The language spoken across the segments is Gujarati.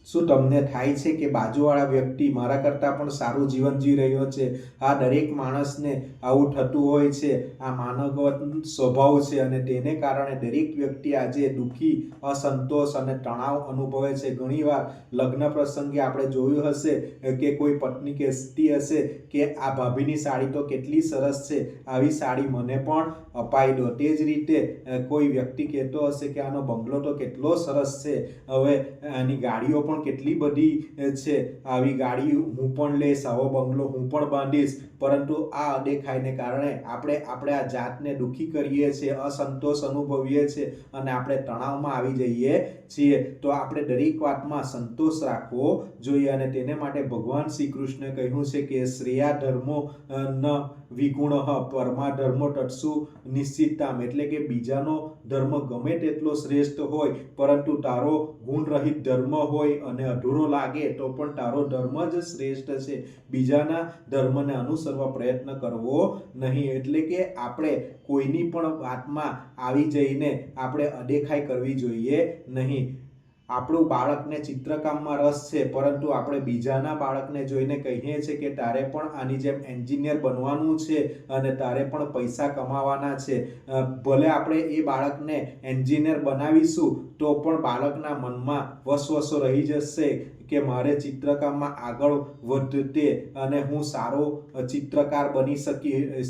શું તમને થાય છે કે બાજુવાળા વ્યક્તિ મારા કરતાં પણ સારું જીવન જીવી રહ્યો છે? આ દરેક માણસને આવું થતું હોય છે. આ માનવગત સ્વભાવ છે અને તેને કારણે દરેક વ્યક્તિ આજે દુઃખી, અસંતોષ અને તણાવ અનુભવે છે. ઘણીવાર લગ્ન પ્રસંગે આપણે જોયું હશે કે કોઈ પત્ની કહેતી હશે કે આ ભાભીની સાડી તો કેટલી સરસ છે, આવી સાડી મને પણ અપાઈ દો. તે જ રીતે કોઈ વ્યક્તિ કહેતો હશે કે આનો બંગલો તો કેટલો સરસ છે, હવે આની ગાડીઓ પણ કેટલી બધી છે, આવી ગાડી હું પણ લઈશ, આવો બંગલો હું પણ બાંધીશ. પરંતુ આ અદેખાઈને કારણે આપણે આ જાતને દુઃખી કરીએ છીએ, અસંતોષ અનુભવીએ છીએ અને આપણે તણાવમાં આવી જઈએ છીએ. તો આપણે દરેક વાતમાં સંતોષ રાખવો જોઈએ અને તેને માટે ભગવાન શ્રી કૃષ્ણે કહ્યું છે કે શ્રેયા ધર્મો ન વિગુણ પરમા ધર્મો તત્સુ નિશ્ચિતામ, એટલે કે બીજાનો ધર્મ ગમે તેટલો શ્રેષ્ઠ હોય પરંતુ તારો ગુણ રહિત ધર્મ હોય અને અધૂરો લાગે તો પણ તારો ધર્મ જ શ્રેષ્ઠ છે. બીજાના ધર્મને અનુસરવા પ્રયત્ન કરવો નહીં. એટલે કે આપણે કોઈની પણ વાતમાં આવી જઈને આપણે અદેખાઈ કરવી જોઈએ નહીં. આપણું બાળકને ચિત્રકામમાં રસ છે પરંતુ આપણે બીજાના બાળકને જોઈને કહીએ છીએ કે તારે પણ આની જેમ એન્જિનિયર બનવાનું છે અને તારે પણ પૈસા કમાવાના છે. ભલે આપણે એ બાળકને એન્જિનિયર બનાવીશું તો પણ બાળકના મનમાં વસવસો રહી જશે કે મારે ચિત્રકામમાં આગળ વધતે અને હું સારો ચિત્રકાર બની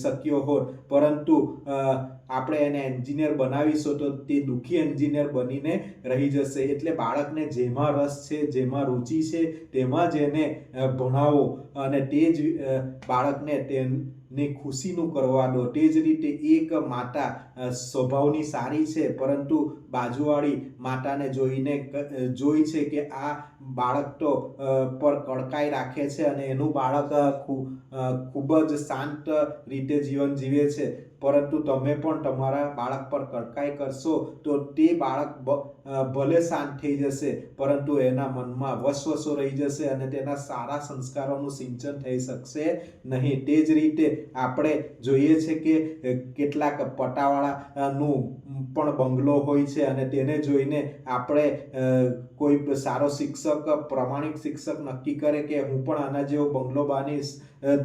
શક્યો હોત, પરંતુ આપણે એને એન્જિનિયર બનાવીશું તો તે દુઃખી એન્જિનિયર બનીને રહી જશે. એટલે બાળકને જેમાં રસ છે, જેમાં રુચિ છે તેમાં જ એને ભણાવો અને તે જ બાળકને તેને ખુશીનું કરવા દો. તે જ રીતે એક માતા સ્વભાવની સારી છે પરંતુ બાજુવાળી માતાને જોઈ છે કે આ બાળક તો પર કડકાઈ રાખે છે અને એનું બાળક ખૂબ જ શાંત રીતે જીવન જીવે છે, પરંતુ તમે પણ તમારા બાળક પર કડકાઈ કરશો તો તે બાળક ભલે શાંત થઈ જશે પરંતુ એના મનમાં વસવસો રહી જશે અને તેના સારા સંસ્કારોનું સિંચન થઈ શકશે નહીં. તે જ રીતે આપણે જોઈએ છે કે કેટલાક પટાવાળાનું પણ બંગલો હોય છે અને તેને જોઈને આપણે કોઈ સારો શિક્ષક, પ્રામાણિક શિક્ષક નક્કી કરે કે હું પણ આના જેવો બંગલો બાંધીશ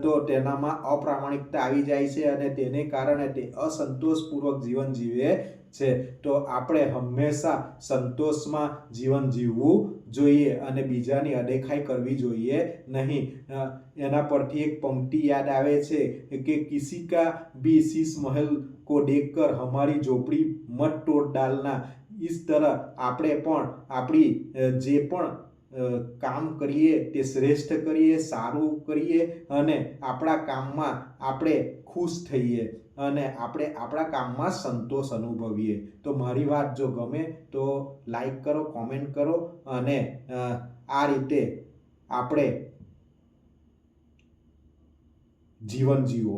તો તેનામાં અપ્રામાણિકતા આવી જાય છે અને તેને કારણે તે અસંતોષપૂર્વક જીવન જીવે છે. તો આપણે હંમેશા સંતોષમાં જીવન જીવવું જોઈએ અને બીજાની અદેખાઈ કરવી જોઈએ નહીં. એના પરથી એક પંક્તિ યાદ આવે છે કે કિસી કા ભી શીશ મહેલ को देखकर हमारी झोपड़ी मत तोड़ डालना. इस तरह આપણે પણ આપણી જે પણ કામ કરીએ તે શ્રેષ્ઠ કરીએ, સારું કરીએ અને આપણા કામમાં આપણે ખુશ થઈએ અને આપણે આપણા કામમાં સંતોષ અનુભવીએ. તો મારી વાત જો ગમે તો લાઈક કરો, કોમેન્ટ કરો અને આ રીતે આપણે જીવન જીવો.